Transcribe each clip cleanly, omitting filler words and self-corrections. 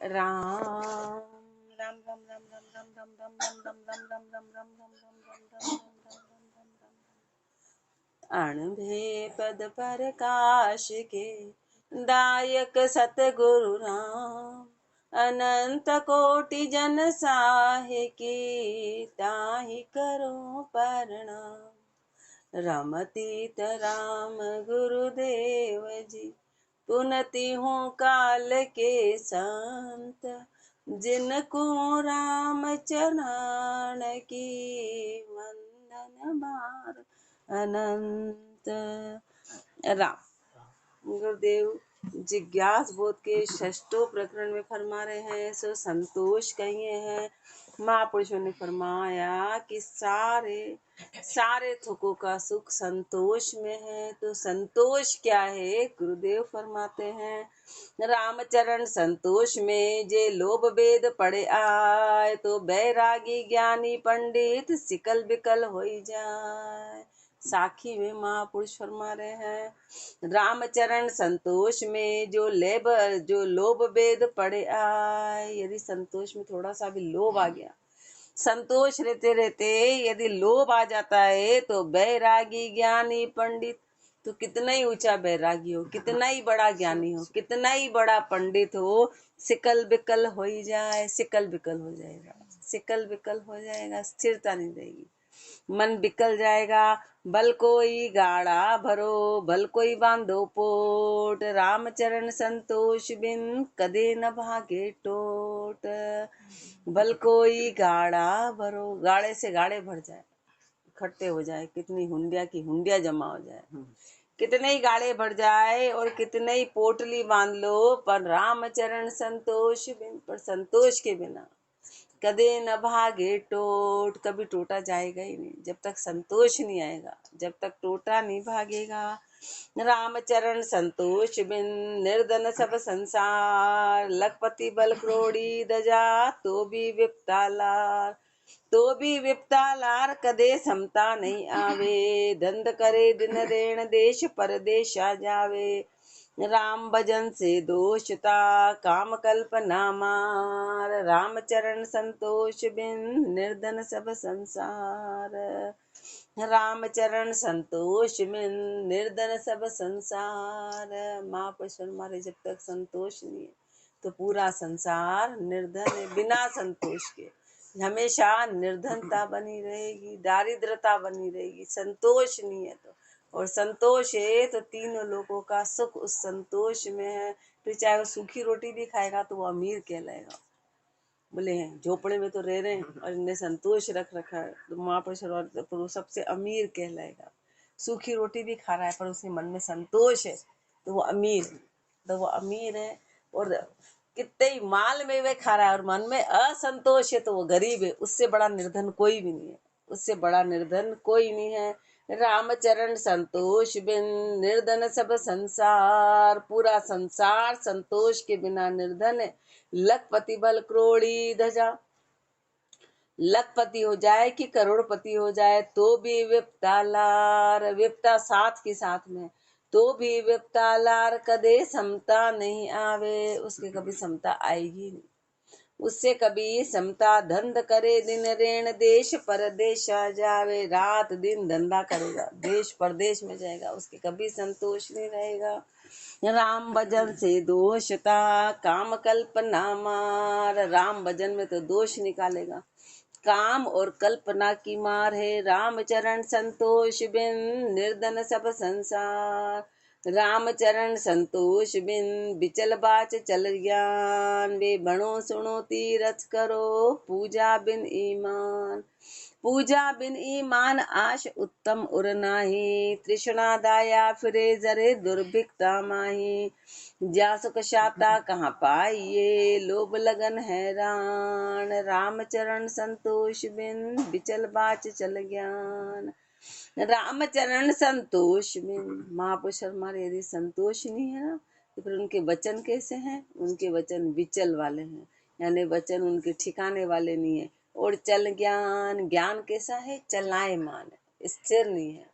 राम राम राम राम राम राम राम राम राम राम राम राम राम राम राम राम अणभे पद प्रकाश के दायक सतगुरु राम अनंत कोटि जन साहे की ताहि करो प्रणाम। रमतीत राम गुरुदेव जी पुनति हूँ काल के संत जिनको राम चरण की वंदन बार अनंत। राम गुरुदेव जिज्ञास बोध के षष्ठों प्रकरण में फरमा रहे हैं सो संतोष कहिए हैं। महापुरुषों ने फरमाया कि सारे थोकों का सुख संतोष में है। तो संतोष क्या है? गुरुदेव फरमाते हैं रामचरण संतोष में जे लोभ भेद पड़े आए तो बैरागी ज्ञानी पंडित सिकल बिकल हो जाए। साखी में महापुरुष फरमा रहे हैं रामचरण संतोष में जो लोभ भेद पड़े आए। यदि संतोष में थोड़ा सा भी लोभ आ गया, संतोष रहते रहते यदि लोभ आ जाता है तो बैरागी ज्ञानी पंडित, तो कितना ही ऊंचा बैरागी हो, कितना ही बड़ा ज्ञानी हो, कितना ही बड़ा पंडित हो, सिकल बिकल हो ही जाए। सिकल बिकल हो जाएगा, सिकल बिकल हो जाएगा, स्थिरता नहीं रहेगी, मन बिकल जाएगा। बल कोई गाड़ा भरो भल कोई बांधो पोट, रामचरण संतोष बिन कदे न भागे टोट। बल कोई गाड़ा भरो, गाड़े से गाड़े भर जाए, इकट्ठे हो जाए, कितनी हुंडिया की हुंडिया जमा हो जाए, कितने ही गाड़े भर जाए और कितने ही पोटली बांध लो, पर रामचरण संतोष बिन, पर संतोष के बिना कदे न भागे टोट, कभी टोटा जाएगा ही नहीं। जब तक संतोष नहीं आएगा, जब तक टोटा नहीं भागेगा। रामचरण संतोष बिन निर्धन सब संसार, लखपति बल क्रोड़ी दजा तो भी विपता लार कदे समता नहीं आवे। दंड करे दिन रेण देश परदेशा जावे, राम भजन से दोषता काम कल्पना मार। रामचरण संतोष बिन निर्धन सब संसार, रामचरण संतोष बिन निर्धन सब संसार। महापुरुष हमारे जब तक संतोष नहीं है तो पूरा संसार निर्धन है। बिना संतोष के हमेशा निर्धनता बनी रहेगी, दारिद्रता बनी रहेगी। संतोष नहीं है तो, और संतोष है तो तीनों लोगों का सुख उस संतोष में है। फिर चाहे वो सूखी रोटी भी खाएगा तो वो अमीर कहलाएगा। बोले हैं झोपड़े में तो रह रहे हैं और इनने संतोष रख रखा है तो महापुरुष तो वो सबसे अमीर कहलाएगा। सूखी रोटी भी खा रहा है पर उसके मन में संतोष है तो वो अमीर, तो वो अमीर है। और कितने ही माल में वे खा रहा है और मन में असंतोष है तो वो गरीब है। उससे बड़ा निर्धन कोई भी नहीं है, उससे बड़ा निर्धन कोई नहीं है। रामचरण संतोष बिन निर्धन सब संसार, पूरा संसार संतोष के बिना निर्धन है। लखपति बल क्रोड़ी धजा, लखपति हो जाए कि करोड़पति हो जाए तो भी विपता लार, विपता साथ के साथ में तो भी विपता लार कदे समता नहीं आवे। उसके कभी समता आएगी नहीं, उससे कभी समता। धंध करे दिन रेण देश परदेशा जावे, रात दिन धंधा करेगा, देश परदेश में जाएगा, उसके कभी संतोष नहीं रहेगा। राम भजन से दोषता काम कल्पना मार, राम भजन में तो दोष निकालेगा, काम और कल्पना की मार है। रामचरण संतोष बिन निर्धन सब संसार, रामचरण संतोष बिन बिचल बाच चल ज्ञान। वे बणो सुनो तीरथ करो पूजा बिन ईमान, पूजा बिन ईमान आश उत्तम उर नाही। तृष्णा दाया फिरे जरे दुर्भिक्षता माही, जा सुख शाता कहाँ पाइये लोभ लगन हैरान। रामचरण संतोष बिन बिचल बाच चल ज्ञान, रामचरण संतोष बिन। महापुरुष हमारे यदि संतोष नहीं है ना तो फिर उनके वचन कैसे हैं? उनके वचन विचल वाले हैं, यानी वचन उनके ठिकाने वाले नहीं है। और चल ज्ञान, ज्ञान कैसा है? चलायमान है, स्थिर नहीं है।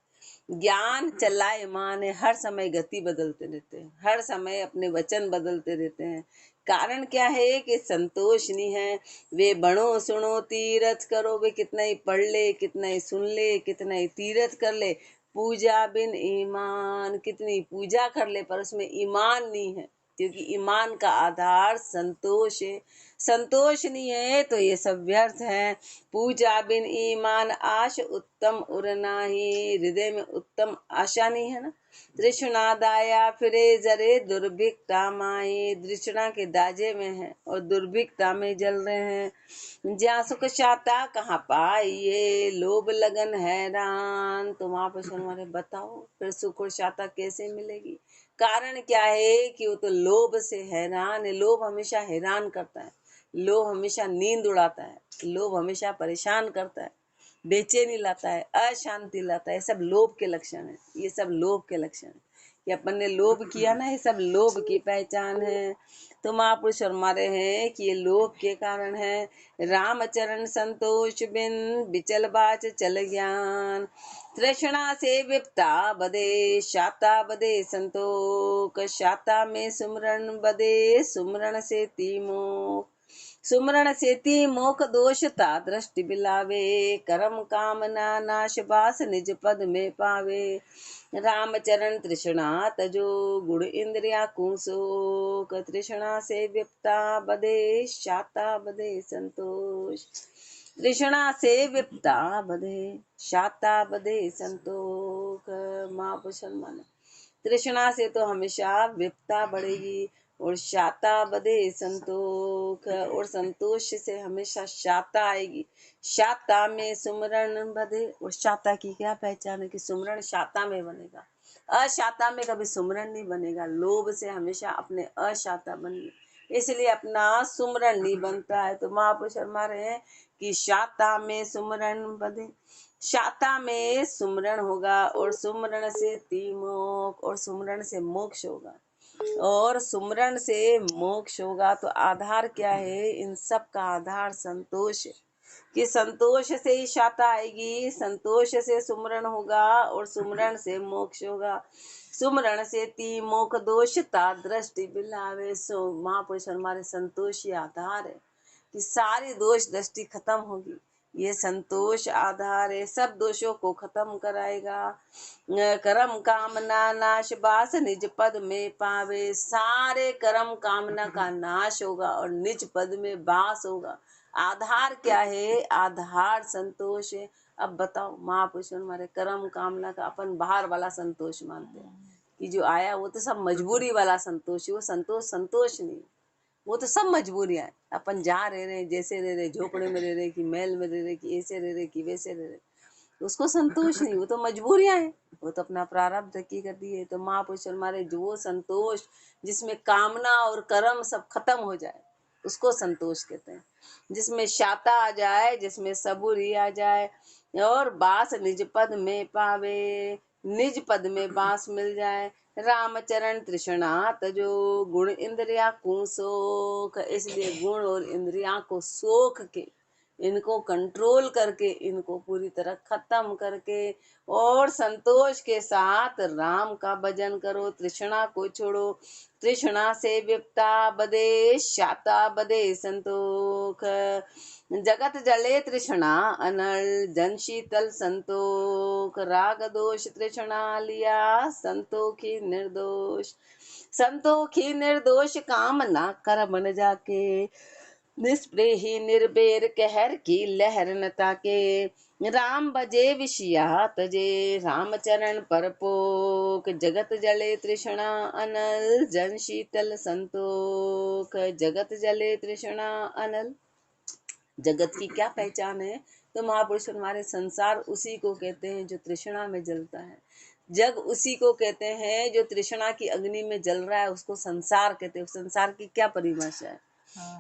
ज्ञान चलायमान है, हर समय गति बदलते रहते हैं, हर समय अपने वचन बदलते रहते हैं। कारण क्या है कि संतोष नहीं है। वे बनो सुनो तीरथ करो, वे कितना ही पढ़ ले, कितना ही सुन ले, कितना ही तीरथ कर ले, पूजा बिन ईमान, कितनी पूजा कर ले पर उसमें ईमान नहीं है, क्योंकि ईमान का आधार संतोष है। संतोष नहीं है तो ये सब व्यर्थ है। पूजा बिन ईमान आश उत्तम उर नाही, हृदय में उत्तम आशा नहीं है ना। तृष्णा दाया फिरे जरे दुर्भिक्षता माए, तृष्णा के दाजे में है और दुर्भिक्षता में जल रहे हैं। जहाँ सुख शाता कहाँ पाइए, लोभ लगन हैरान। तुम आप हमारे बताओ फिर सुख और शाता कैसे मिलेगी। कारण क्या है कि वो तो लोभ से हैरान है। लोभ हमेशा हैरान करता है, लोभ हमेशा नींद उड़ाता है, लोभ हमेशा परेशान करता है, बेचैनी लाता है, अशांति लाता है। सब लोभ के लक्षण है, ये सब लोभ के लक्षण है कि अपन ने लोभ किया ना, ये सब लोभ की पहचान है। तो महापुरुष फरमा रहे हैं कि ये लोभ के कारण है। राम चरण संतोष बिन बिचल बाच चल ज्ञान, तृष्णा से विपता बदे शाता बदे संतोष, शाता में सुमरण बदे सुमरण से तीमोक, सुमरण सेती मोख दोषता दृष्टि बिलावे, करम कामना नाश बास निज पद में पावे। राम चरण तृष्णा तजो गुण इंद्रिया कुसोक, तृष्णा से विपता बदे शाता बदे संतोष, तृष्णा से विपता बदे शाता बदे संतोष। माँ मुसलमान, तृष्णा से तो हमेशा विपता बढ़ेगी और शाता बदे संतोष, और संतोष से हमेशा शाता आएगी। शाता में सुमरण बदे, और शाता की क्या पहचान है कि सुमरण शाता में बनेगा, अशाता में कभी सुमरण नहीं बनेगा। लोभ से हमेशा अपने अशाता बनिए, इसलिए अपना सुमरण नहीं बनता है। तो महापुरुष फरमा रहे हैं कि शाता में सुमरण बदे, शाता में सुमरण होगा और सुमरण से तीमोक, और सुमरण से मोक्ष होगा, और सुमरण से मोक्ष होगा। तो आधार क्या है, इन सब का आधार संतोष है कि संतोष से ही शाता आएगी, संतोष से सुमरण होगा और सुमरण से मोक्ष होगा। सुमरण से तीमोक दोषता दृष्टि बिलावे। सो महापुरुष हमारे संतोष ही आधार है कि सारी दोष दृष्टि खत्म होगी। ये संतोष आधार है, सब दोषों को खत्म कराएगा। कर्म कामना नाश बास निज पद में पावे, सारे कर्म कामना का नाश होगा और निज पद में बास होगा। आधार क्या है, आधार संतोष है। अब बताओ महापुरुष हमारे कर्म कामना का अपन बाहर वाला संतोष मानते हैं कि जो आया वो तो सब मजबूरी वाला संतोष है। वो संतोष संतोष नहीं, वो तो सब मजबूरियां है। अपन जहाँ रह रहे, जैसे रह रहे, झोपड़े में रह रहे कि महल में रह रहे कि ऐसे रह रहे कि वैसे रह रहे, उसको संतोष नहीं, वो तो मजबूरियां है, वो तो अपना प्रारब्ध की कर दी है। तो महापुरुष हमारे जो वो संतोष जिसमें कामना और कर्म सब खत्म हो जाए उसको संतोष कहते हैं। जिसमें शाता आ जाए, जिसमें सबूरी आ जाए और बास निज पद में पावे, निज पद में बास मिल जाए। रामचरण तृष्णा तजो गुण इंद्रिया को सोख, इसलिए गुण और इंद्रिया को सोख के, इनको कंट्रोल करके, इनको पूरी तरह खत्म करके और संतोष के साथ राम का भजन करो। तृष्णा को छोड़ो, तृष्णा से विपता बदे शाता बदे संतोख, जगत जले तृष्णा अनल जन शीतल संतोख, राग दोष तृष्णा लिया संतोखी निर्दोष, संतोखी निर्दोष काम ना कर मन जाके, निस्पृही निर्बेर कहर की लहर न ताके, राम बजे विषया तजे रामचरण परपोक, जगत जले तृष्णा अनल जन शीतल संतोख, जगत जले तृष्णा अनल। जगत की क्या पहचान है, तो महापुरुष हमारे संसार उसी को कहते हैं जो तृष्णा में जलता है। जग उसी को कहते हैं जो तृष्णा की अग्नि में जल रहा है, उसको संसार कहते हैं। संसार की क्या परिभाषा है,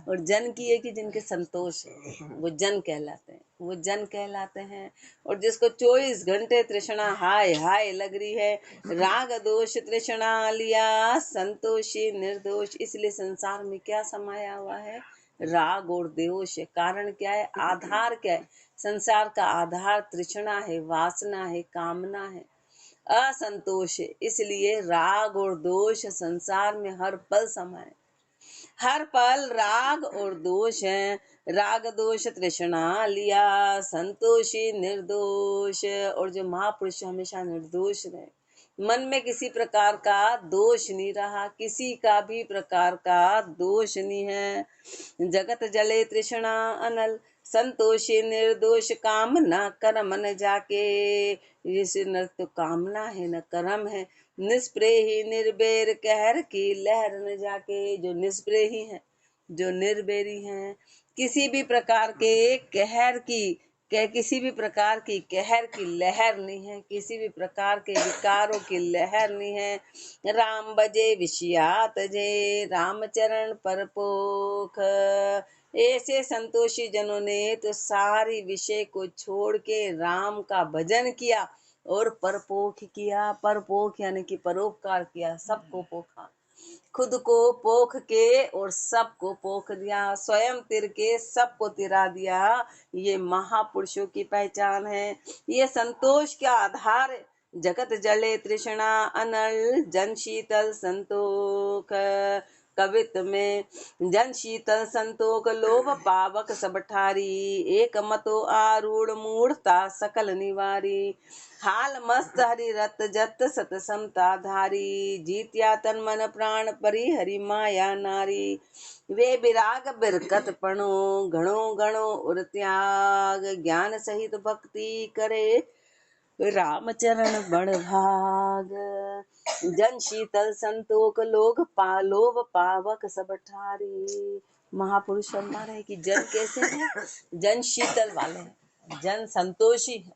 और जन की है कि जिनके संतोष है वो जन कहलाते हैं, वो जन कहलाते हैं। और जिसको 24 घंटे तृष्णा हाय हाय लग रही है, राग दोष तृष्णा लिया संतोषी निर्दोष। इसलिए संसार में क्या समाया हुआ है, राग और दोष है। कारण क्या है, आधार क्या है, संसार का आधार तृष्णा है, वासना है, कामना है, असंतोष है। इसलिए राग और दोष संसार में हर पल समाये, हर पल राग और दोष है, राग दोष तृष्णा लिया, संतोषी निर्दोष। और जो महापुरुष हमेशा निर्दोष रहे, मन में किसी प्रकार का दोष नहीं रहा, किसी का भी प्रकार का दोष नहीं है। जगत जले तृष्णा अनल, संतोषी निर्दोष, काम न कर्म न जाके। इसे न तो कामना है न कर्म है, निष्प्रेही निर्बेर कहर की लहर न जाके। जो निष्प्रेही है, जो निर्बेरी हैं, किसी भी प्रकार के कहर की किसी भी प्रकार की कहर की लहर नहीं है, किसी भी प्रकार के विकारों की लहर नहीं है। राम बजे विषयात जे, रामचरण परपोख। ऐसे संतोषी जनों ने तो सारी विषय को छोड़ के राम का भजन किया और परपोख किया। परपोख यानी कि परोपकार किया, सबको पोखा, खुद को पोख के और सबको पोख दिया, स्वयं तिर के सबको तिरा दिया। ये महापुरुषों की पहचान है, ये संतोष का आधार है। जगत जले तृष्णा अनल, जन शीतल संतोख। कवित में जन शीतल संतोख, लोभ पावक सब ठारी, एक मतो आरूढ़ मूढ़ता सकल निवारी। हाल मस्त हरि रत जत सत समता धारी, जीत्या तन मन प्राण परि हरि माया नारी। वे विराग बिरकत पणो, घणो घणो उर त्याग, ज्ञान सहित भक्ति करे राम चरण बड़ भाग। जन शीतल संतोख, लोभ पावक सब ठारी। महापुरुष हमारे कि जन कैसे है, जन शीतल वाले हैं, जन संतोषी है।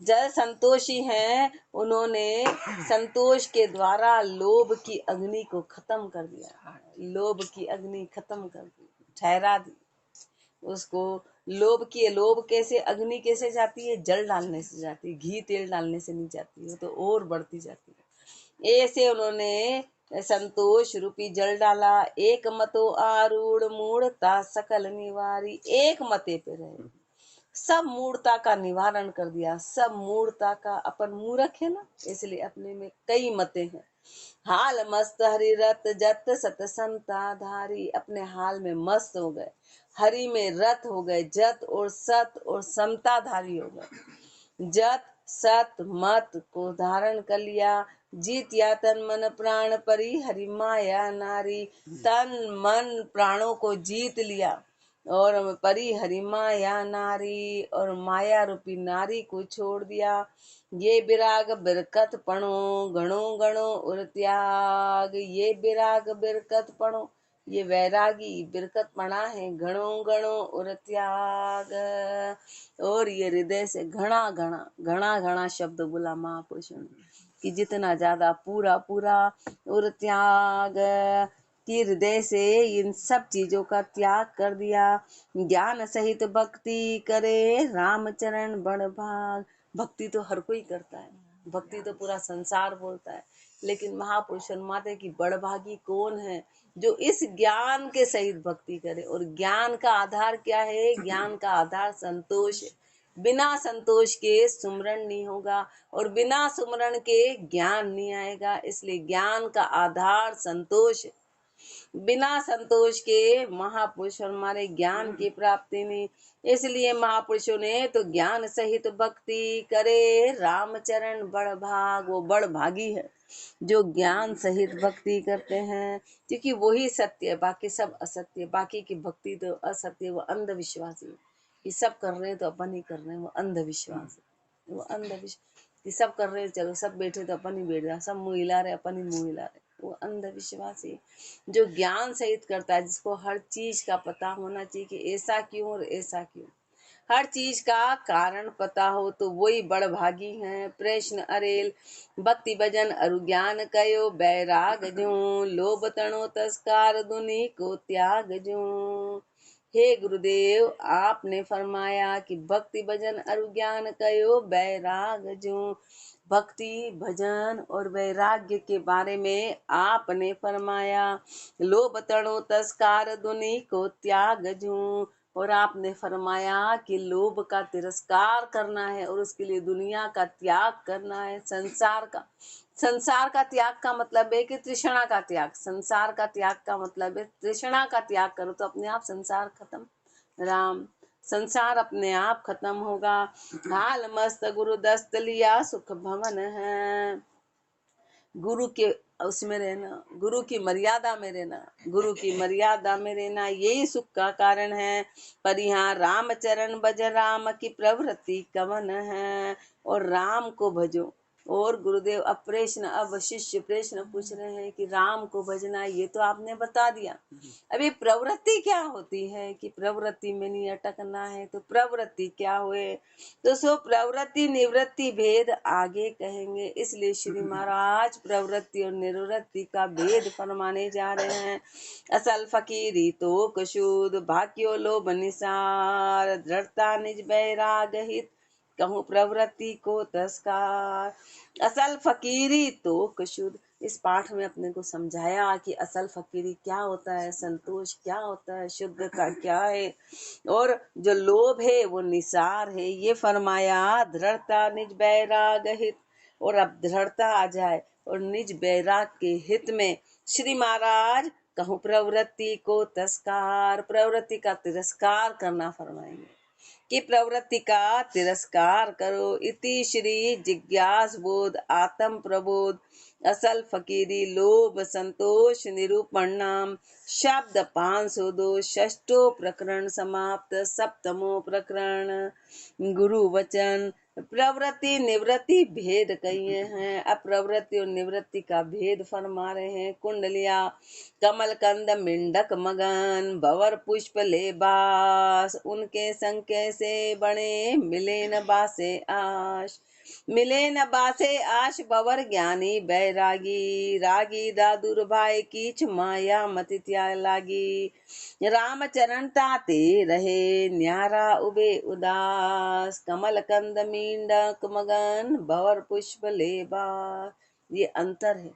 जल संतोषी हैं, उन्होंने संतोष के द्वारा लोभ की अग्नि को खत्म कर दिया, लोभ की अग्नि खत्म कर दी, ठहरा दी उसको। लोभ कैसे, अग्नि कैसे जाती है, जल डालने से जाती है, घी तेल डालने से नहीं जाती, वो तो और बढ़ती जाती है। ऐसे उन्होंने संतोष रूपी जल डाला। एक मतो आरूढ़ मूढ़ता सकल निवारी, एक मते पे रहे, सब मूर्ता का निवारण कर दिया। सब मूर्ता का, अपन मूर्ख है ना, इसलिए अपने में कई मते हैं। हाल मस्त हरि रत जत सत समता धारी, अपने हाल में मस्त हो गए, हरि में रत हो गए, जत और सत और समता धारी हो गए। जत सत मत को धारण कर लिया। जीत या तन मन प्राण परी हरि माया नारी, तन मन प्राणों को जीत लिया और परी हरि माया नारी, और माया रूपी नारी को छोड़ दिया। ये विराग बिरकत पणो, घणो घणो उर त्याग। ये विराग बिरकत पणो, ये वैरागी बिरकत पणा है, घणो घणो उर त्याग। और ये हृदय से घना घना घना घना शब्द बोला महापुरुषों ने कि जितना ज्यादा पूरा पूरा उर त्याग, कि हृदय से इन सब चीजों का त्याग कर दिया। ज्ञान सहित भक्ति करे रामचरण बड़ भाग। भक्ति तो हर कोई करता है, भक्ति तो पूरा संसार बोलता है, लेकिन महापुरुष माते की बड़भागी कौन है जो इस ज्ञान के सहित भक्ति करे। और ज्ञान का आधार क्या है, ज्ञान का आधार संतोष है। बिना संतोष के सुमरण नहीं होगा और बिना सुमरण के ज्ञान नहीं आएगा, इसलिए ज्ञान का आधार संतोष है। बिना संतोष के महापुरुष हमारे ज्ञान की प्राप्ति नहीं, इसलिए महापुरुषों ने तो ज्ञान सहित भक्ति करे रामचरण बड़ भाग। वो बड़ भागी है जो ज्ञान सहित भक्ति करते हैं, क्योंकि वही सत्य है, बाकी सब असत्य है। बाकी की भक्ति तो असत्य, वो अंधविश्वास है। ये सब कर रहे हैं तो अपन ही कर रहे हैं, वो अंधविश्वास है। वो अंधविश्वास कि सब कर रहे हैं, चलो सब बैठे तो अपन ही बैठ रहे, सब मुँह हिला रहे अपन ही मुँह हिला रहे, वो अंधविश्वासी। जो ज्ञान सहित करता है, जिसको हर चीज का पता होना चाहिए कि ऐसा क्यों और ऐसा क्यों, हर चीज का कारण पता हो, तो वही बड़ भागी हैं। प्रश्न अरेल भक्ति भजन अरु ज्ञान कयो बैराग जो, लोभ तणो तस्कार दुनि को त्याग जो। हे गुरुदेव, आपने फरमाया कि भक्ति भजन अरु ज्ञान कयो बैराग जो। भक्ति भजन और वैराग्य के बारे में आपने फरमाया। लोभ तणो तस्कार दुनि को त्याग जूं, और आपने फरमाया कि लोभ का तिरस्कार करना है और उसके लिए दुनिया का त्याग करना है, संसार का संसार का त्याग का मतलब है कि तृष्णा का त्याग। संसार का त्याग का मतलब है तृष्णा का त्याग करो तो अपने आप संसार खत्म। राम, संसार अपने आप खत्म होगा। हाल मस्त गुरु दस्त लिया सुख भवन है। गुरु के उसमें रहना, गुरु की मर्यादा में रहना, गुरु की मर्यादा में रहना यही सुख का कारण है। पर यहाँ राम चरण भज राम की प्रवृत्ति कवन है। और राम को भजो। और गुरुदेव अब प्रश्न, अब शिष्य प्रश्न पूछ रहे हैं कि राम को भजना, ये तो आपने बता दिया। अभी प्रवृत्ति क्या होती है कि प्रवृत्ति में नहीं अटकना है, तो प्रवृत्ति क्या हुए, तो सो प्रवृत्ति निवृत्ति भेद आगे कहेंगे। इसलिए श्री महाराज प्रवृत्ति और निवृत्ति का भेद फरमाने जा रहे हैं। असल फकीरी तो कशुद भाग्यो लोभ निसार दृढ़ता निज बैराग हित कहूँ प्रवृत्ति को तस्कार। असल फकीरी तो कशुद, इस पाठ में अपने को समझाया कि असल फकीरी क्या होता है, संतोष क्या होता है, शुद्ध का क्या है, और जो लोभ है वो निसार है, ये फरमाया। दृढ़ता निज बैराग हित, और अब दृढ़ता आ जाए और निज बैराग के हित में श्री महाराज कहूँ प्रवृत्ति को तस्कार, प्रवृत्ति का तिरस्कार करना फरमाएंगे कि प्रवृत्ति का तिरस्कार करो। इति श्री जिज्ञास बोध आत्म प्रबोध असल फकीरी लोभ संतोष निरूपण नाम शब्द 502 षष्ठो प्रकरण समाप्त। सप्तमो प्रकरण गुरु वचन प्रवृत्ति निवृत्ति भेद कहिए हैं। अब प्रवृत्ति और निवृत्ति का भेद फरमा रहे हैं। कुंडलिया कमल कंद मिंडक मगन भवर पुष्प ले बास उनके संग कैसे बने मिले न बासे आश। मिले न बासे आश भवर ज्ञानी बैरागी रागी दादुर भाई कीच माया मति त्याग लागी। राम चरण ताते रहे न्यारा उबे उदास कमल कंद मींडक मगन भवर पुष्प लेबा। ये अंतर है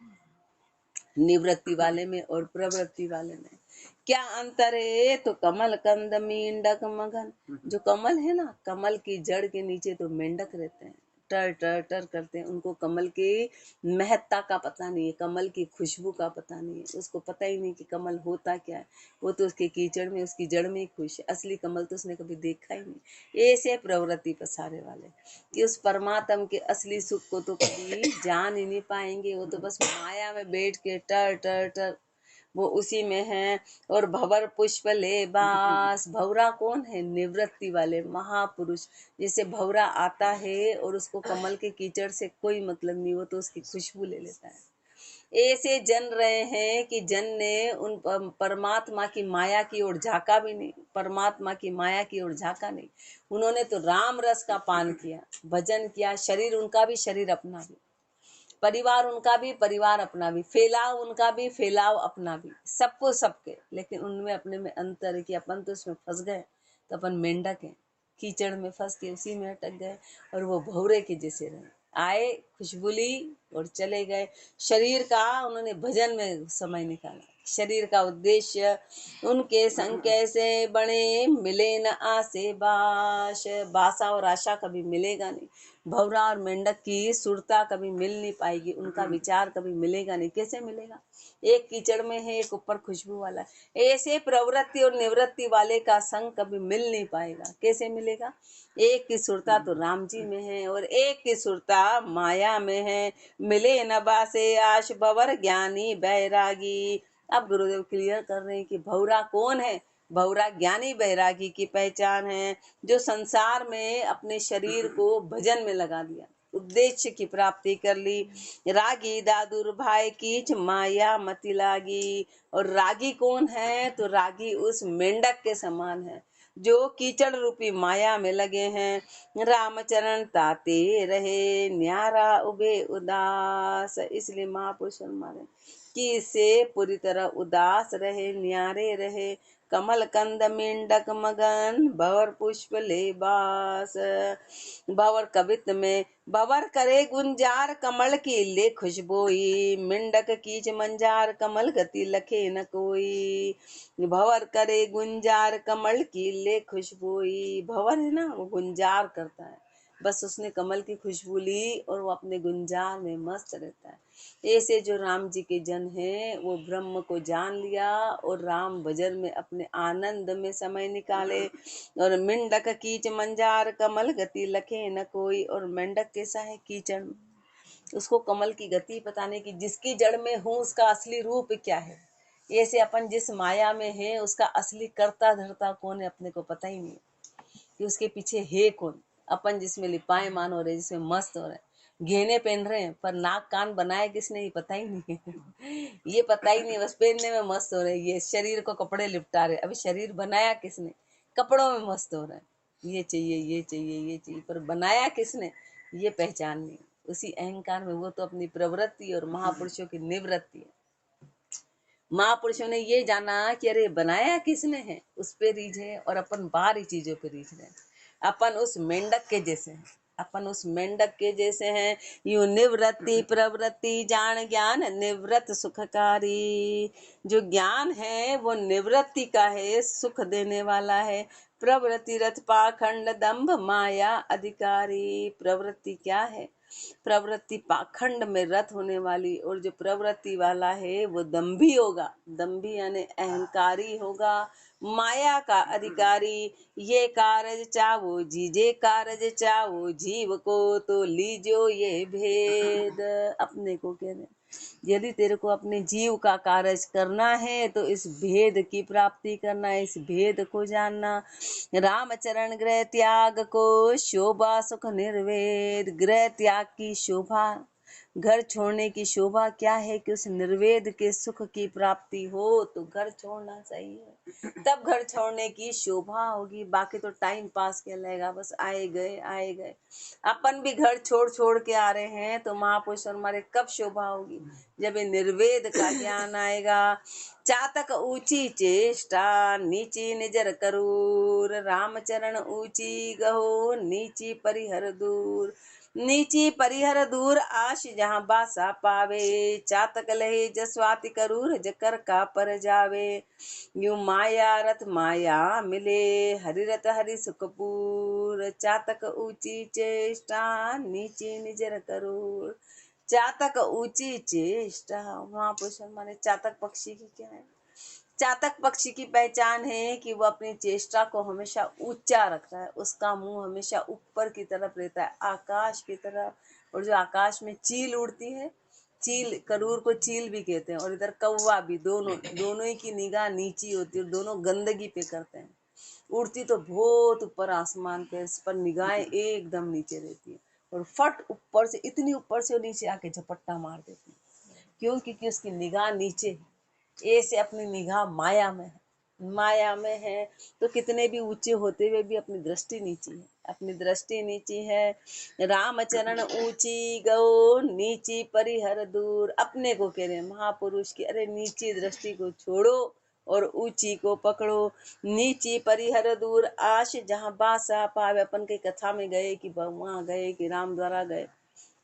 निवृत्ति वाले में और प्रवृत्ति वाले में। क्या अंतर है, तो कमल कंद मेंढक मगन, जो कमल है ना, कमल की जड़ के नीचे तो मेंढक रहते हैं, टर टर टर करते हैं। उनको कमल की महत्ता का पता नहीं है, कमल की खुशबू का पता नहीं है, उसको पता ही नहीं कि कमल होता क्या है। वो तो उसके कीचड़ में उसकी जड़ में ही खुश है, असली कमल तो उसने कभी देखा ही नहीं। ऐसे प्रवृत्ति पसारे वाले कि उस परमात्मा के असली सुख को तो कभी जान ही नहीं पाएंगे। वो तो बस माया में बैठ के टर टर टर वो उसी में है। और भवर पुष्प ले बास, भवरा कौन है, निवृत्ति वाले महापुरुष। जैसे भवरा आता है और उसको कमल के कीचड़ से कोई मतलब नहीं, वो तो उसकी खुशबू ले लेता है। ऐसे जन रहे हैं कि जन ने उन परमात्मा की माया की ओर झांका भी नहीं, परमात्मा की माया की ओर झांका नहीं। उन्होंने तो राम रस का पान किया, भजन किया, शरीर उनका भी शरीर अपना भी, परिवार उनका भी परिवार अपना भी, फैलाव उनका भी फैलाव अपना भी, सबको सबके। लेकिन उनमें अपने में अंतर है कि अपन तो उसमें फंस गए, तो अपन मेंढक हैं, कीचड़ में फंस के उसी में अटक गए। और वो भौरे के जैसे रहे, आए खुशबू ली और चले गए। शरीर का उन्होंने भजन में समय निकाला। शरीर का उद्देश्य उनके संग कैसे बने मिले न आसे बाश, बासा और आशा कभी मिलेगा नहीं। भौरा और मेंढक की सुरता कभी मिल नहीं पाएगी, उनका विचार कभी मिलेगा नहीं। कैसे मिलेगा, एक कीचड़ में है, एक ऊपर खुशबू वाला है। ऐसे प्रवृत्ति और निवृत्ति वाले का संग कभी मिल नहीं पाएगा। कैसे मिलेगा, एक की सुरता तो राम जी में है और एक की सुरता माया में है। मिले न बासे आश भवर ज्ञानी बैरागी। अब गुरुदेव क्लियर कर रहे हैं कि भौरा कौन है। भौरा ज्ञानी बैरागी की पहचान है, जो संसार में अपने शरीर को भजन में लगा दिया, उद्देश्य की प्राप्ति कर ली। रागी दादुर भाई कीच माया मति लागी। और रागी कौन है, तो रागी उस मेंढक के समान है जो कीचड़ रूपी माया में लगे हैं। रामचरण ताते रहे न्यारा उबे उदास। इसलिए महापुरुष मारे कि इससे पूरी तरह उदास रहे, न्यारे रहे। कमल कंद मेंढक मगन भवर पुष्प ले बास। भवर कवित में भवर करे गुंजार कमल की ले खुशबोई। मेंढक कीच मंजार कमल गति लखे न कोई। भवर करे गुंजार कमल की ले खुशबोई। भवर है ना, वो गुंजार करता है, बस उसने कमल की खुशबू ली और वो अपने गुंजार में मस्त रहता है। ऐसे जो राम जी के जन हैं वो ब्रह्म को जान लिया और राम भजन में अपने आनंद में समय निकाले। और मेंढक कीच मंजार कमल गति लखे न कोई। और मेंढक कैसा है? कीचड़, उसको कमल की गति पता नहीं कि जिसकी जड़ में हूँ उसका असली रूप क्या है। ऐसे अपन जिस माया में है उसका असली कर्ता धर्ता कौन है अपने को पता ही नहीं कि उसके पीछे है कौन। अपन जिसमें लिपायमान हो रहे, जिसमें मस्त हो रहे, गहने पहन रहे हैं, पर नाक कान बनाए किसने ये पता ही नहीं है ये पता ही नहीं, बस पहनने में मस्त हो रहे। ये शरीर को कपड़े लिपटा रहे, अभी शरीर बनाया किसने? कपड़ों में मस्त हो रहा है, ये चाहिए ये चाहिए ये चाहिए, पर बनाया किसने ये पहचान नहीं। उसी अहंकार में वो तो अपनी प्रवृत्ति और महापुरुषों की निवृत्ति है। महापुरुषों ने ये जाना कि अरे बनाया किसने है, उस पे रीझ है, और अपन बाहरी चीजों पे रीझ रहे हैं। अपन उस मेंढक के जैसे हैं, अपन उस मेंढक के जैसे हैं। यूं निवृत्ति प्रवृत्ति जान ज्ञान निवृत्त सुखकारी। जो ज्ञान है वो निवृत्ति का है, सुख देने वाला है। प्रवृत्ति रथ पाखंड दंभ माया अधिकारी। प्रवृत्ति क्या है? प्रवृत्ति पाखंड में रत होने वाली, और जो प्रवृत्ति वाला है वो दंभी होगा। दंभी यानी अहंकारी होगा, माया का अधिकारी। ये कारज चावो जीजे कारज चावो जीव को तो लीजो ये भेद। अपने को कह रहे यदि तेरे को अपने जीव का कार्य करना है तो इस भेद की प्राप्ति करना, इस भेद को जानना। रामचरण गृह त्याग को शोभा सुख निर्वेद। गृह त्याग की शोभा, घर छोड़ने की शोभा क्या है कि उस निर्वेद के सुख की प्राप्ति हो तो घर छोड़ना चाहिए, तब घर छोड़ने की शोभा होगी। बाकी तो टाइम पास कहलाएगा, बस आए गए। अपन भी घर छोड़ छोड़ के आ रहे हैं तो महापुरुष हमारे कब शोभा होगी? जब ये निर्वेद का ज्ञान आएगा। चातक ऊंची चेष्टा नीची निजर करूर। रामचरण ऊंची गहो नीची परिहर दूर। नीची परिहर दूर आश जहाँ बासा पावे। चातक लहे जसवाति करूर जकर का पर जावे। यूं माया रथ माया मिले हरिरत हरि सुखपूर। चातक ऊंची चेष्टा नीची निजर करूर। चातक ऊंची चेष्टा, महापुरुष माने चातक पक्षी की क्या है? चातक पक्षी की पहचान है कि वो अपनी चेष्टा को हमेशा ऊंचा रखता है, उसका मुंह हमेशा ऊपर की तरफ रहता है, आकाश की तरफ। और जो आकाश में चील उड़ती है, चील, करूर को चील भी कहते हैं, और इधर कौवा भी, दोनों ही की निगाह नीची होती है, दोनों गंदगी पे करते हैं। उड़ती तो बहुत ऊपर आसमान पे, इस पर निगाहें एकदम नीचे रहती है, और फट ऊपर से, इतनी ऊपर से वो नीचे आके झपट्टा मार देती है। क्यों? क्योंकि उसकी निगाह नीचे है। ऐसे अपनी निगाह माया में है, माया में है तो कितने भी ऊंचे होते हुए भी अपनी दृष्टि नीची है, अपनी दृष्टि नीची है। रामचरण ऊंची गो नीची परिहर दूर। अपने को कह रहे हैं महापुरुष की, अरे नीची दृष्टि को छोड़ो और ऊंची को पकड़ो। नीची परिहर दूर आश जहाँ बासा पावे। अपन की कथा में गए कि वहां गए कि राम द्वारा गए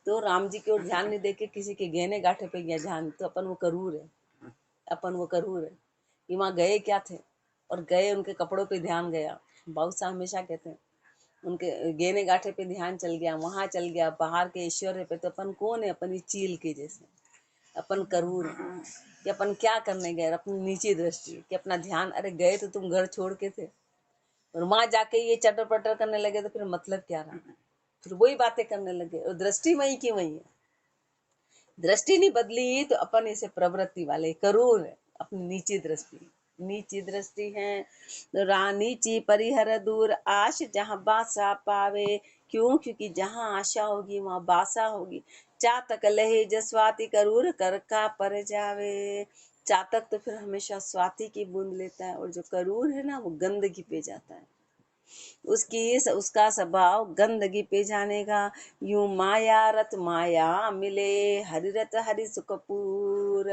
तो राम जी की ओर ध्यान नहीं देके किसी के गहने गाठे पे गया ध्यान, तो अपन वो करूर है, अपन वो करूर है कि वहाँ गए क्या थे, और गए उनके कपड़ों पे ध्यान गया। बहुत सा हमेशा कहते हैं उनके गहने गाठे पे ध्यान चल गया, वहां चल गया, बाहर के ऐश्वर्य पे। तो अपन कौन है? अपन चील के जैसे, अपन करूर है कि अपन क्या करने गए, अपनी नीची दृष्टि कि अपना ध्यान, अरे गए तो तुम घर छोड़ के थे, और वहां जाके ये चटर पटर करने लगे तो फिर मतलब क्या रहा? फिर वही बातें करने लगे, और दृष्टि वही की वही है। दृष्टि नहीं बदली तो अपन इसे प्रवृत्ति वाले करूर है, अपनी नीची दृष्टि, नीची दृष्टि है। तो नीची परिहर दूर आश जहाँ बासा पावे। क्यों? क्योंकि जहाँ आशा होगी वहाँ बासा होगी। चातक लहे जसवाति करूर कर का पर जावे। चातक तो फिर हमेशा स्वाति की बूंद लेता है, और जो करूर है ना वो गंदगी पे जाता है, उसका स्वभाव गंदगी पे जाने का। यूं माया रत माया मिले हरिरत हरि सुखपूर।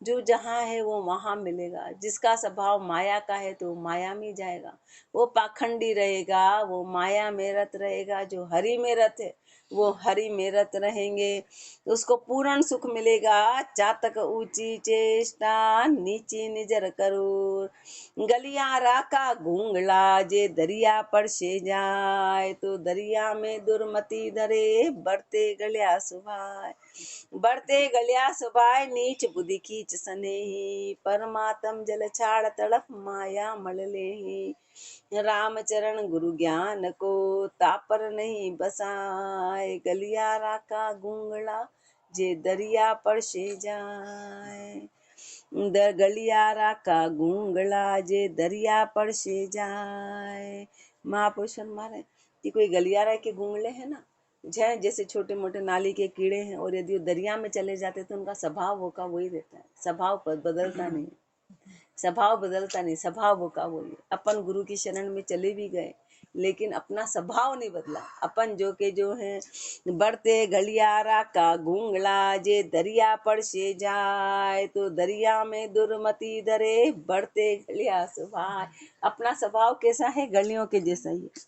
जो जहाँ है वो वहाँ मिलेगा। जिसका स्वभाव माया का है तो माया में जाएगा, वो पाखंडी रहेगा, वो माया में रत रहेगा। जो हरि में रत है वो हरि में रत रहेंगे, उसको पूर्ण सुख मिलेगा। चातक ऊंची चेष्टा नीची निजर करो, गलियारा का घूंगला जे दरिया पर से जाए, तो दरिया में दुर्मति धरे बढ़ते गलिया सुभाए। बढ़ते गलिया सुभाए नीच बुद्धि खींच सनेही, परमात्म जल छाड़ तड़प माया मल लेही। रामचरण गुरु ज्ञान को तापर नहीं बसाए, गलियारा का घूंगड़ा जे दरिया पर से जाए। गलियारा का घूंगड़ा जे दरिया पर से जाए। महापुरुष मारे कि कोई गलियारा के घूंगड़े है ना, जैसे छोटे मोटे नाली के कीड़े हैं, और यदि वो दरिया में चले जाते तो उनका स्वभाव वो का वही रहता है, स्वभाव बदलता नहीं, स्वभाव बदलता नहीं, स्वभाव वो का वही। अपन गुरु की शरण में चले भी गए लेकिन अपना स्वभाव नहीं बदला। अपन जो के जो है बढ़ते गलियारा का घूंगला जे दरिया पर से जाए, तो दरिया में दुर्मति धरे बढ़ते गलिया सुभाए। अपना स्वभाव कैसा है? गलियों के जैसा ही है।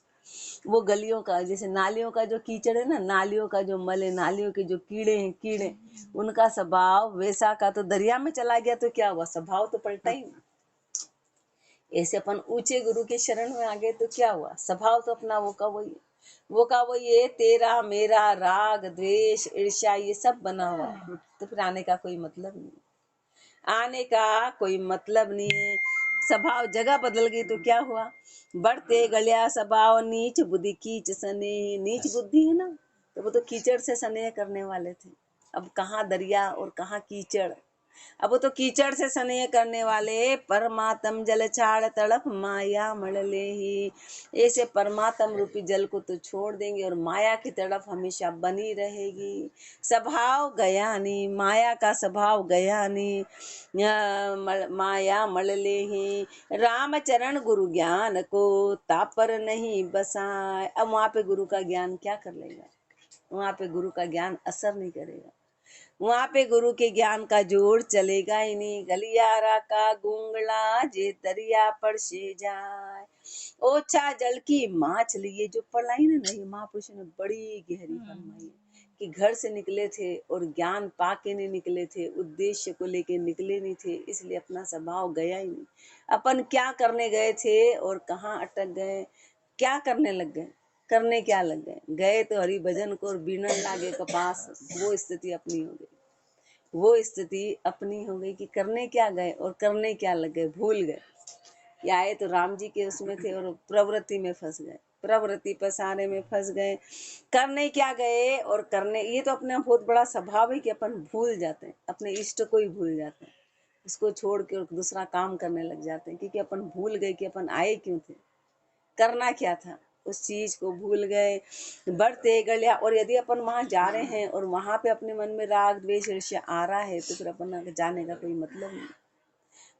वो गलियों का, जैसे नालियों का जो कीचड़ है ना, नालियों का जो मल है, नालियों के जो कीड़े हैं, कीड़े उनका स्वभाव वैसा का, तो दरिया में चला गया तो क्या हुआ? स्वभाव तो पलटा ही ना। ऐसे अपन ऊंचे गुरु के शरण में आ गए तो क्या हुआ? स्वभाव तो अपना वो का वही, वो का वही है। तेरा मेरा राग द्वेष ईर्ष्या ये सब बना हुआ है, तो फिर आने का कोई मतलब नहीं, आने का कोई मतलब नहीं है। स्वभाव जगह बदल गई तो क्या हुआ? बढ़ते गलिया स्वभाव नीच बुद्धि कीच स्नेह। नीच बुद्धि है ना, तो वो तो कीचड़ से स्नेह करने वाले थे। अब कहाँ दरिया और कहाँ कीचड़, अब वो तो कीचड़ से स्नेह करने वाले। परमात्म जल छाड़ तड़प माया मड़ले ही, ऐसे परमात्म रूपी जल को तो छोड़ देंगे और माया की तड़प हमेशा बनी रहेगी। स्वभाव गया नहीं, माया का स्वभाव गया नहीं, माया मड़ले ही। रामचरण गुरु ज्ञान को तापर नहीं बसाए। अब वहां पे गुरु का ज्ञान क्या कर लेगा? वहां पे गुरु का ज्ञान असर नहीं करेगा, वहां पे गुरु के ज्ञान का जोर चलेगा ही नहीं। गलियारा का घूंगड़ा जे दरिया पर से जाए, ओछा जल की मछली। ये जो पढ़ाई ना नहीं, महापुरुष ने बड़ी गहरी फरमाई है कि घर से निकले थे और ज्ञान पाके नहीं निकले थे, उद्देश्य को लेके निकले नहीं थे, इसलिए अपना स्वभाव गया ही नहीं। अपन क्या करने गए थे और कहाँ अटक गए, क्या करने लग गए, करने क्या लग गए? गए तो हरि भजन को और बीनन लागे कपास। वो स्थिति अपनी हो गई, वो स्थिति अपनी हो गई कि करने क्या गए और करने क्या लग गए, भूल गए। या आए तो राम जी के उसमें थे और प्रवृत्ति में फंस गए, प्रवृत्ति पसारे में फंस गए। करने क्या गए और करने, ये तो अपना बहुत बड़ा स्वभाव है कि अपन भूल जाते हैं, अपने इष्ट को ही भूल जाते हैं, उसको छोड़ के दूसरा काम करने लग जाते हैं, क्योंकि अपन भूल गए कि अपन आए क्यों थे, करना क्या था, उस चीज को भूल गए। बढ़ते गलिया, और यदि अपन वहां जा रहे हैं और वहां पे अपने मन में राग द्वेष ईर्ष्या आ रहा है तो फिर अपन जाने का कोई मतलब नहीं।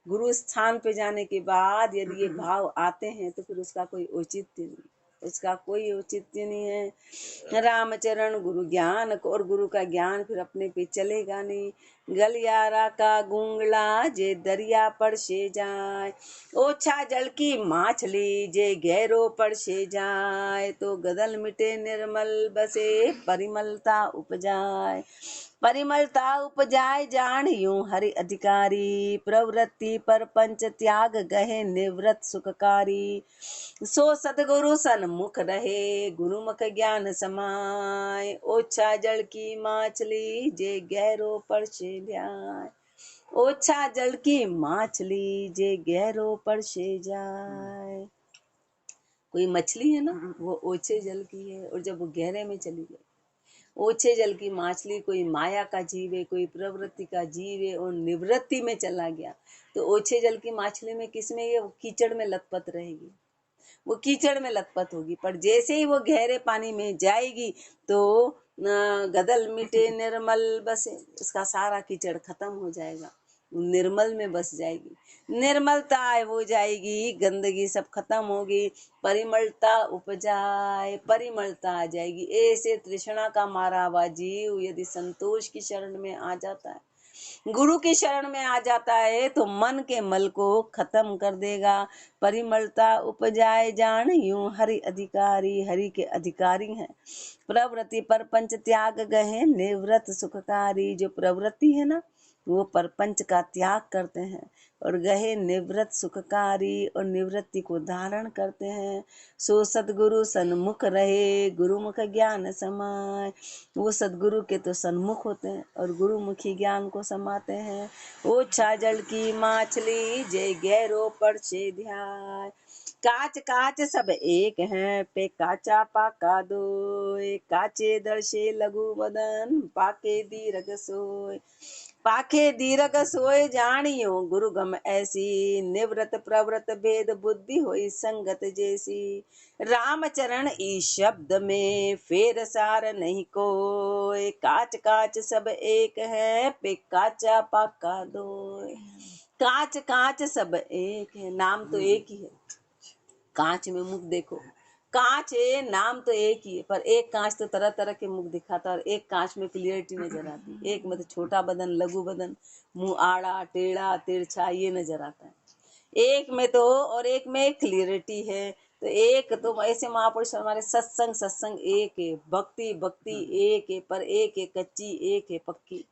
गुरु स्थान पे जाने के बाद यदि ये भाव आते हैं तो फिर उसका कोई औचित्य नहीं, उसका कोई औचित्य नहीं है। रामचरण गुरु ज्ञान को, और गुरु का ज्ञान फिर अपने पे चलेगा नहीं। गलियारा का घूंगड़ा जे दरिया पर से जाए, ओछा जल की मछली जे गहरो पर से जाए, तो गदल मिटे निर्मल बसे परिमलता उपजाए। परिमलता उपजाए जान यूं हरि अधिकारी, प्रवृत्ति पर पंच त्याग गहे निवृत्त सुखकारी। सो सतगुरु सन्मुख रहे गुरुमुख ज्ञान समाए, ओछा जल की मछली जे गहरो पर से जाए। ओछा जल की मछली जे गहरो पर से जाए। कोई मछली है ना, वो ओछे जल की है, और जब वो गहरे में चली गई, ओछे जल की मछली कोई माया का जीव है, कोई प्रवृत्ति का जीव है और निवृत्ति में चला गया, तो ओछे जल की मछली में किसमें, ये कीचड़ में लथपथ रहेगी, वो कीचड़ में लथपथ होगी। पर जैसे ही वो गहरे पानी में जाएगी तो गदल मिटे निर्मल बसे, उसका सारा कीचड़ खत्म हो जाएगा, निर्मल में बस जाएगी, निर्मलता हो जाएगी, गंदगी सब खत्म होगी, परिमलता उपजाए, परिमलता आ जाएगी। ऐसे तृष्णा का मारा हुआ जीव यदि संतोष की शरण में आ जाता है, गुरु की शरण में आ जाता है तो मन के मल को खत्म कर देगा। परिमलता उपजाए जान यूं हरि अधिकारी, हरि के अधिकारी हैं। प्रवृत्ति पर पंच त्याग गहे निवृत्त सुखकारी। जो प्रवृत्ति है ना वो परपंच का त्याग करते हैं और गहे निवृत्त सुखकारी और निवृत्ति को धारण करते हैं। सो सदगुरु सन्मुख रहे गुरुमुख ज्ञान समाए। वो सदगुरु के तो सन्मुख होते हैं और गुरुमुखी ज्ञान को समाते हैं। ओछा जल की माछली जय गैरो पर से ध्याय। काच काच सब एक हैं पे काचा पाका दोय। काचे दर्शे लघु बदन पाके दीर्घ सोय। पाखे दीर्घ सोय जानियो गुरु गम ऐसी। निवृत प्रवृत भेद बुद्धि होई संगत जैसी। रामचरण ई शब्द में फेर सार नहीं कोय। काच काच सब एक है पे काचा पाका दोय। काच काच सब एक है, नाम तो एक ही है। कांच में मुख देखो, कांच है नाम तो एक ही है पर एक कांच तो तरह तरह के मुख दिखाता है और एक कांच में क्लियरिटी नजर आती है। एक में तो छोटा बदन लघु बदन, मुंह आड़ा टेढ़ा तिरछा ये नजर आता है एक में तो, और एक में क्लियरिटी है। तो एक तो ऐसे महापुरुष हमारे सत्संग सत्संग एक है, भक्ति भक्ति एक है पर एक है कच्ची एक है पक्की।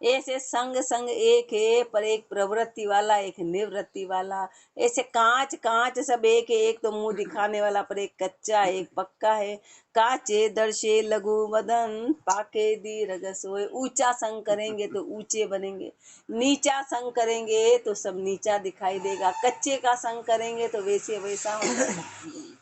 ऐसे संग संग एक है पर एक प्रवृत्ति वाला एक निवृत्ति वाला। ऐसे कांच कांच सब एक है, एक तो मुंह दिखाने वाला पर एक कच्चा एक पक्का है। काचे दर्शे लघु बदन पाके दीर्घ सोए। ऊंचा संग करेंगे तो ऊंचे बनेंगे, नीचा संग करेंगे तो सब नीचा दिखाई देगा। कच्चे का संग करेंगे तो वैसे वैसा होगा,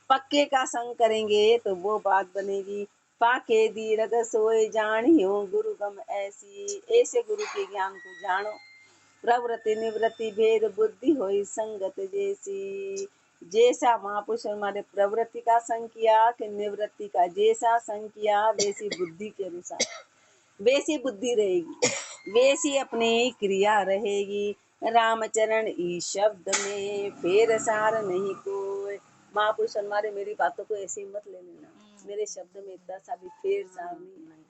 पक्के का संग करेंगे तो वो बात बनेगी। पाके दीर्घ सोए जानियो गुरु गम ऐसी। ऐसे गुरु के ज्ञान को जानो। प्रवृत्ति निवृत्ति भेद बुद्धि होई संगत जैसी। जैसा महापुरुष हमारे प्रवृत्ति का संग किया कि निवृत्ति का जैसा संग किया वैसी बुद्धि के अनुसार वैसी बुद्धि रहेगी, वैसी अपनी क्रिया रहेगी। रामचरण ई शब्द में फेर सार नहीं कोई। महापुरुष हमारे मेरी बातों को ऐसे ही मत ले लेना, मेरे शब्द में इतना सा भी फेर सार नहीं है,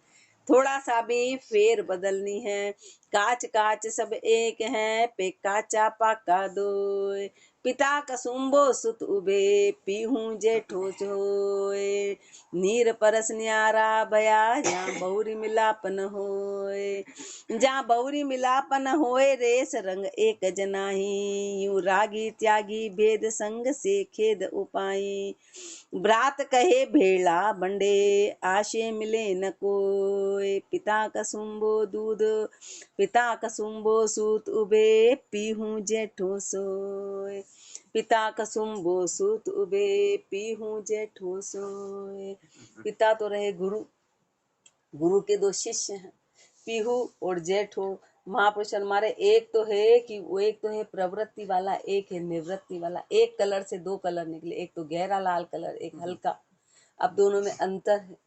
थोड़ा सा भी फेर बदलनी है। काच काच सब एक है पे काचा पाका दोय। पिता कसुम्बो सुत उबे पीहू जेठो सोय। नीर परस न्यारा भया जहाँ बहुरी मिलापन होय। जहाँ बहुरी मिलापन होए रेस रंग एक जनाही। यूं रागी त्यागी भेद संग से खेद उपाई। ब्रात कहे भेड़ा बंडे आशे मिले न कोय। पिता कसुम्बो दूध पिता कसुम्बो सूत उबे पीहू जेठो सोय। पिता कसुम्बो सूत उबे पीहू जेठो सोय। पिता तो रहे गुरु, गुरु के दो शिष्य हैं पीहू और जेठो। महापुरुष हमारे एक तो है कि वो एक तो है प्रवृत्ति वाला एक है निवृत्ति वाला। एक कलर से दो कलर निकले, एक तो गहरा लाल कलर एक हल्का। अब दोनों में अंतर है,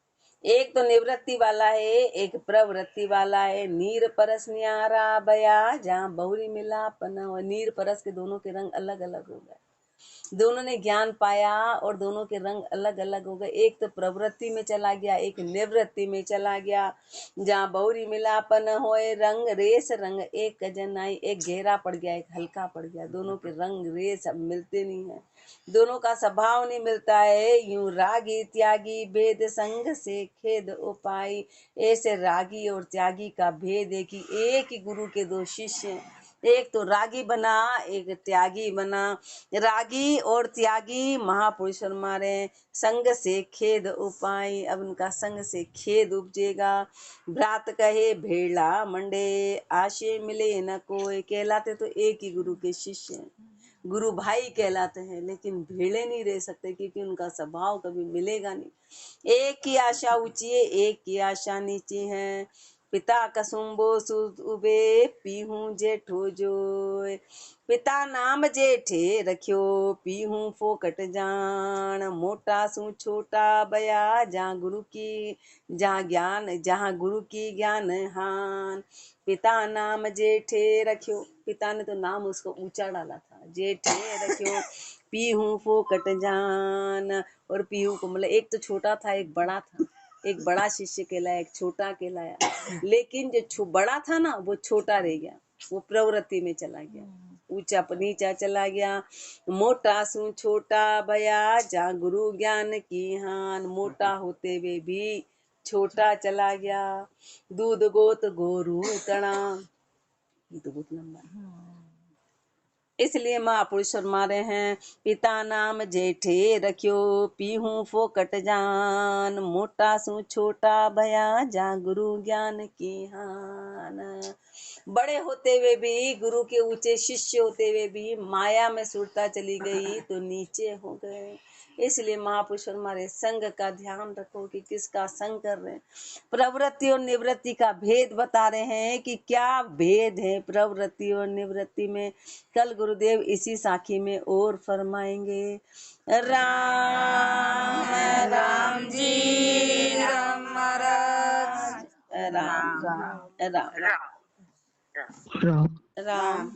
एक तो निवृत्ति वाला है एक प्रवृत्ति वाला है। नीर परस न्यारा बया जहाँ बहुरी मिलापन हो। नीर परस के दोनों के रंग अलग अलग हो गए, दोनों ने ज्ञान पाया और दोनों के रंग अलग अलग हो गए। एक तो प्रवृत्ति में चला गया एक निवृत्ति में चला गया। जहाँ बहुरी मिलापन होए रंग रेस रंग एक जनाई। एक गहरा पड़ गया एक हल्का पड़ गया, दोनों के रंग रेस अब मिलते नहीं है, दोनों का स्वभाव नहीं मिलता है। यूं रागी त्यागी भेद संग से खेद उपाई। ऐसे रागी और त्यागी का भेद है कि एक ही गुरु के दो शिष्य, एक तो रागी बना एक त्यागी बना। रागी और त्यागी महापुरुष हमारे संग से खेद उपाय। अब उनका संग से खेद उपजेगा। भ्रात कहे भेड़ा मंडे आशे मिले न कोई। कहलाते तो एक ही गुरु के शिष्य हैं, गुरु भाई कहलाते हैं, लेकिन भेड़े नहीं रह सकते क्योंकि उनका स्वभाव कभी मिलेगा नहीं। एक की आशा ऊंची है एक की आशा नीची है। पिता कसुम्बो सुत उबे पीहू जेठो जोय। पिता नाम जेठे रखियो पीहू फोकट जान। मोटा सु छोटा बया जहाँ गुरु की जहाँ गुरु की ज्ञान हान। पिता नाम जेठे रखियो, पिता ने तो नाम उसको ऊंचा डाला था, जेठे रखियो पीहू फोकट जान। और पीहू को मतलब एक तो छोटा था एक बड़ा था, एक बड़ा शिष्य कहलाया, एक छोटा कहलाया, लेकिन जो बड़ा था ना वो छोटा रह गया, वो प्रवृत्ति में चला गया, ऊंचा नीचा चला गया। मोटा सु छोटा भया जा गुरु ज्ञान की हान, मोटा होते हुए भी छोटा चला गया। दूध गोत गोरू तणा, ये तो बहुत लंबा है, इसलिए महापुरुष फरमा रहे हैं, पिता नाम जेठे रखियो पीहू फोकट जान, मोटा सु छोटा भया जा गुरु ज्ञान की हान। बड़े होते हुए भी, गुरु के ऊंचे शिष्य होते हुए भी माया में सुरता चली गई तो नीचे हो गए। इसलिए महापुरुष हमारे संग का ध्यान रखो कि किसका संग कर रहे हैं। प्रवृत्ति और निवृत्ति का भेद बता रहे हैं कि क्या भेद है प्रवृत्ति और निवृत्ति में। कल गुरुदेव इसी साखी में और फरमाएंगे। राम राम जी राम महाराज, राम राम राम राम राम।